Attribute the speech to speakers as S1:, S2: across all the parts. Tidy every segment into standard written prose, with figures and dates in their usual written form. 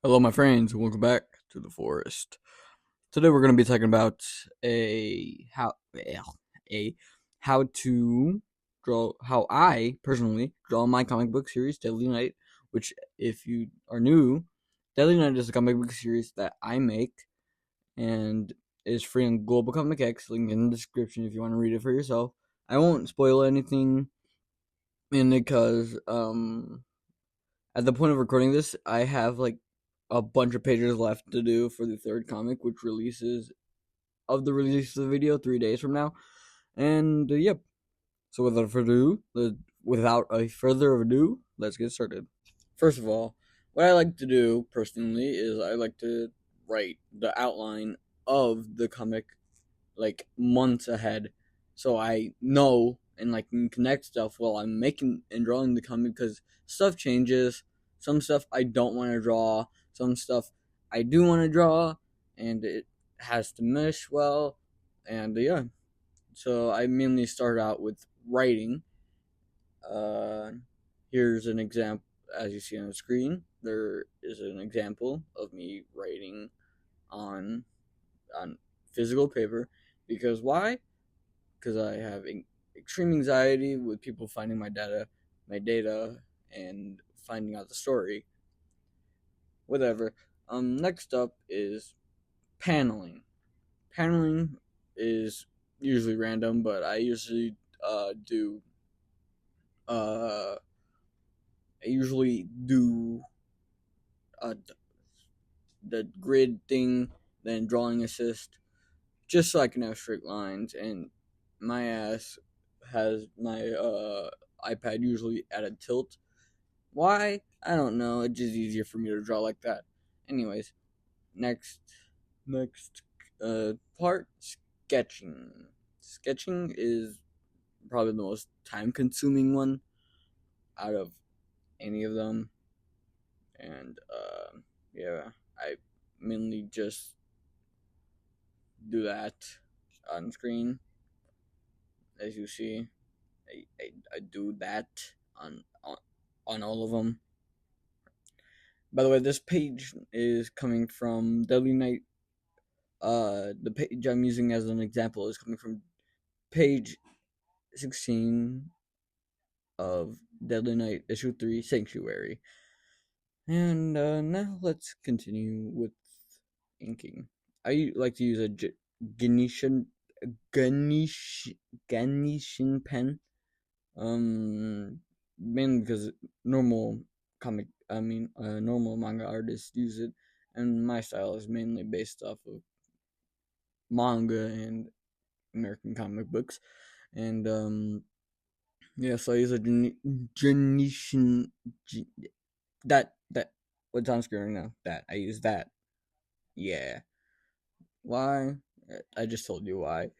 S1: Hello, my friends, and welcome back to the forest. Today, we're going to be talking about a how to draw how I personally draw my comic book series, Deadly Night. Which, if you are new, Deadly Night is a comic book series that I make and is free on Global Comic X. Link in the description if you want to read it for yourself. I won't spoil anything in it because at the point of recording this, I have like a bunch of pages left to do for the third comic, which releases of the release of the video 3 days from now. And yep. So without a further ado, let's get started. First of all, what I like to do personally is I like to write the outline of the comic like months ahead, so I know and like can connect stuff while I'm making and drawing the comic because stuff changes. Some stuff I don't want to draw, some stuff I do want to draw, and it has to mesh well. And yeah, so I mainly start out with writing. Uh, Here's an example, as you see on the screen. There is an example of me writing on on physical paper because why? Because I have extreme anxiety with people finding my data, and finding out the story. Whatever. Next up is paneling. Paneling is usually random, but I usually do. I usually do uh, the grid thing, then drawing assist, just so I can have straight lines. And my ass has my iPad usually at a tilt. Why? I don't know. It's just easier for me to draw like that. Anyways, next next part, sketching. Sketching is probably the most time consuming one out of any of them. And yeah, I mainly just do that on screen. As you see, I do that on all of them. By the way, this page is coming from Deadly Night. The page I'm using as an example is coming from page 16 of Deadly Night issue 3 Sanctuary. And now let's continue with inking. I like to use a Ganeshan Ganesh Ganeshan pen. Mainly because normal normal manga artists use it, and my style is mainly based off of manga and American comic books. And yeah, so I use a Genishin that what's on screen right now. That I use that. Yeah. Why? I just told you why.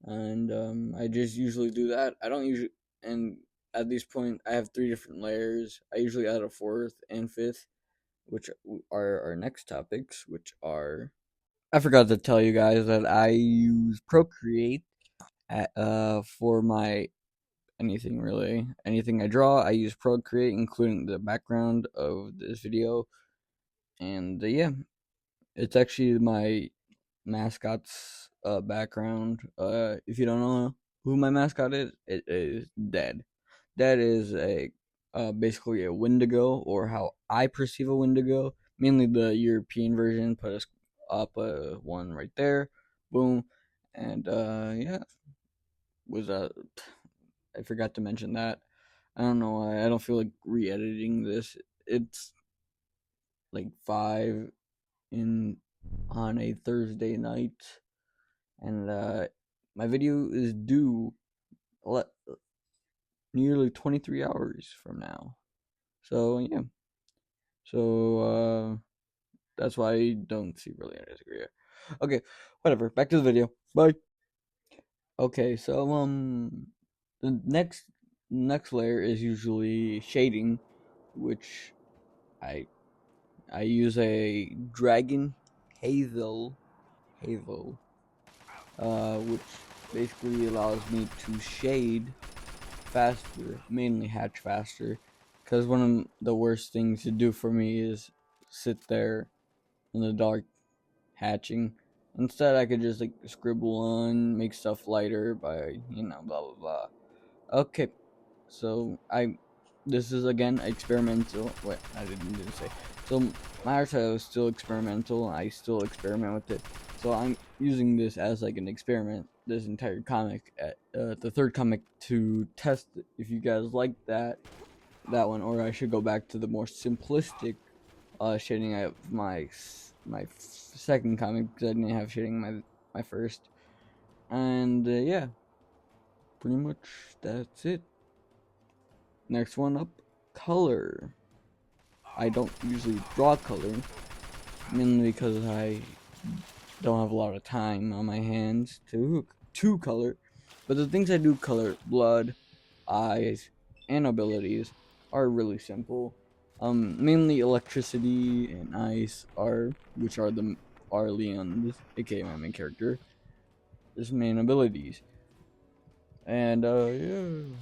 S1: And I just usually do that. I don't usually, and at this point, I have three different layers. I usually add a fourth and fifth, which are our next topics, which are. I forgot to tell you guys that I use Procreate for my anything really. Anything I draw, I use Procreate, including the background of this video. And yeah, it's actually my mascot's background. If you don't know who my mascot is, it is Dead. Dead is a basically a Wendigo, or how I perceive a Wendigo. Mainly the European version. Put us up one right there. Boom. And yeah, was I forgot to mention that. I don't know why. I don't feel like re-editing this. It's like 5 in on a Thursday night, and my video is due nearly 23 hours from now. So yeah, so that's why I don't see really anything here. Okay, whatever. Back to the video. Bye. Okay, so the next layer is usually shading, which I I use a Dragon Hazel, which basically allows me to shade faster, mainly hatch faster. Because one of the worst things to do for me is sit there in the dark hatching. Instead, I could just like scribble on, make stuff lighter by blah blah blah. Okay, so this is again experimental. Wait, I didn't say. So my art style is still experimental. I still experiment with it. So I'm using this as like an experiment. This entire comic, at the third comic, to test if you guys like that one, or I should go back to the more simplistic shading of my second comic, because I didn't have shading my first. And yeah, pretty much that's it. Next one up, color. I don't usually draw color, mainly because I don't have a lot of time on my hands to color. But the things I do color, blood, eyes, and abilities, are really simple. Mainly electricity and ice which are Leon's, aka my main character, his main abilities. And yeah,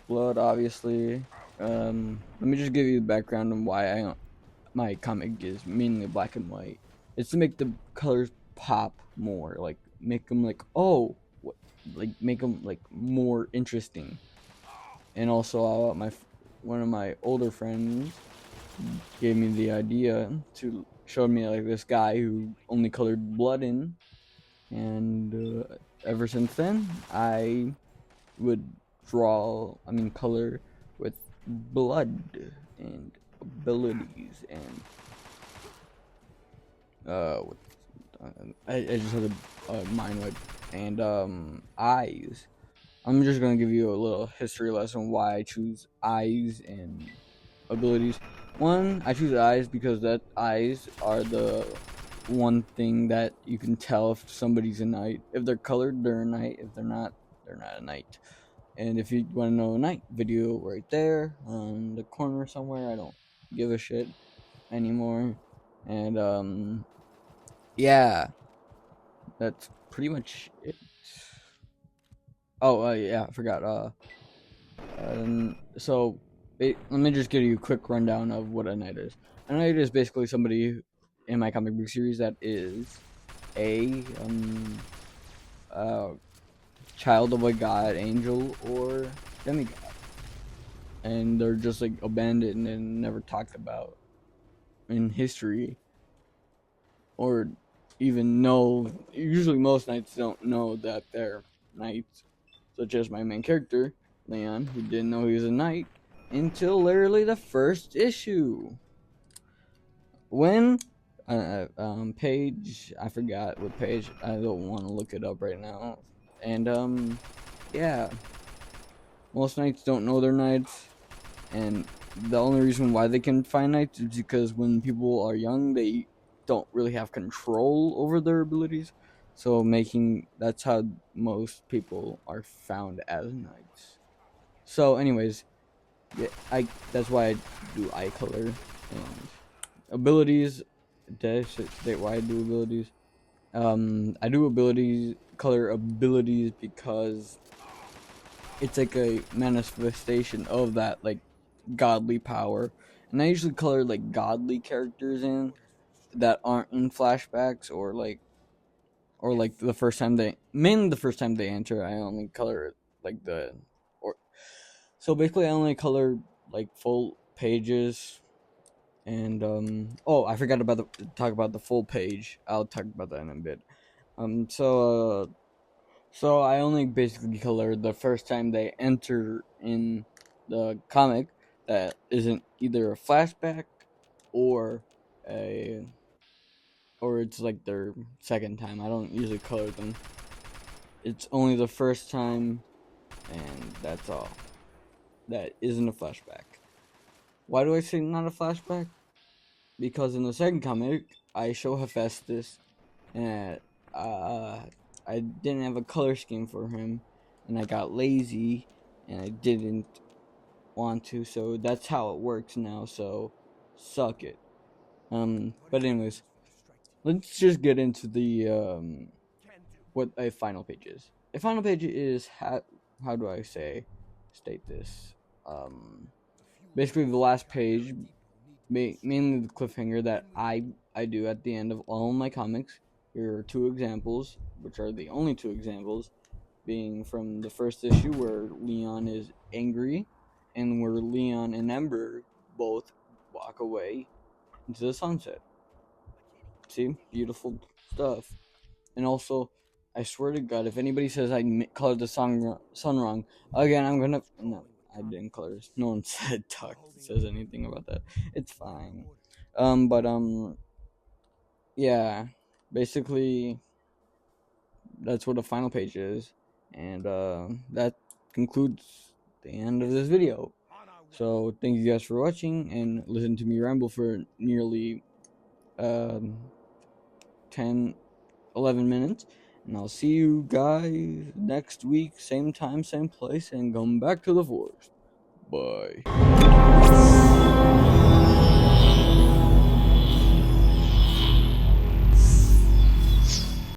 S1: blood, obviously. Let me just give you the background on why my comic is mainly black and white. It's to make the colors pop more, like make them like, oh, like make them like more interesting. And also, one of my older friends gave me the idea to show me like this guy who only colored blood in, and ever since then I would color with blood and abilities and I just had a mind wipe and eyes. I'm just gonna give you a little history lesson why I choose eyes and abilities. One, I choose eyes because that eyes are the one thing that you can tell if somebody's a knight. If they're colored, they're a knight. If they're not a knight. And if you want to know a knight, video right there on the corner somewhere. I don't give a shit anymore. And yeah, that's pretty much it. Oh, yeah, I forgot. So let me just give you a quick rundown of what a knight is. A knight is basically somebody in my comic book series that is a child of a god, angel, or demigod, and they're just like abandoned and never talked about in history, or even know. Usually, most knights don't know that they're knights, such as my main character, Leon, who didn't know he was a knight until literally the first issue. When page, I forgot what page. I don't want to look it up right now. And yeah, most knights don't know they're knights, and the only reason why they can find knights is because when people are young, they don't really have control over their abilities. So that's how most people are found as knights. So, anyways, yeah, that's why I do eye color and abilities. Did I state why I do abilities? I do color abilities because it's like a manifestation of that like godly power, and I usually color like godly characters in that aren't in flashbacks or like the first time mainly the first time they enter. I only color like or so basically I only color like full pages. And oh, I forgot about talk about the full page. I'll talk about that in a bit. So I only basically color the first time they enter in the comic that isn't either a flashback or a or it's like their second time. I don't usually color them. It's only the first time, and that's all. That isn't a flashback. Why do I say not a flashback? Because in the second comic, I show Hephaestus, and I didn't have a color scheme for him, and I got lazy, and I didn't want to. So that's how it works now. So suck it. But anyways, let's just get into the what a final page is. A final page is how do I state this? Basically the last page mainly the cliffhanger that I do at the end of all my comics. Here are two examples, which are the only two examples, being from the first issue where Leon is angry, and where Leon and Ember both walk away into the sunset. See, beautiful stuff. And also, I swear to God, if anybody says I colored the sun wrong, again, I'm gonna. No, I didn't color this. No one says anything about that. It's fine. But yeah, basically, that's what the final page is, and that concludes the end of this video. So thank you guys for watching and listen to me ramble for nearly 10 11 minutes, and I'll see you guys next week, same time, same place, and come back to the forest. Bye.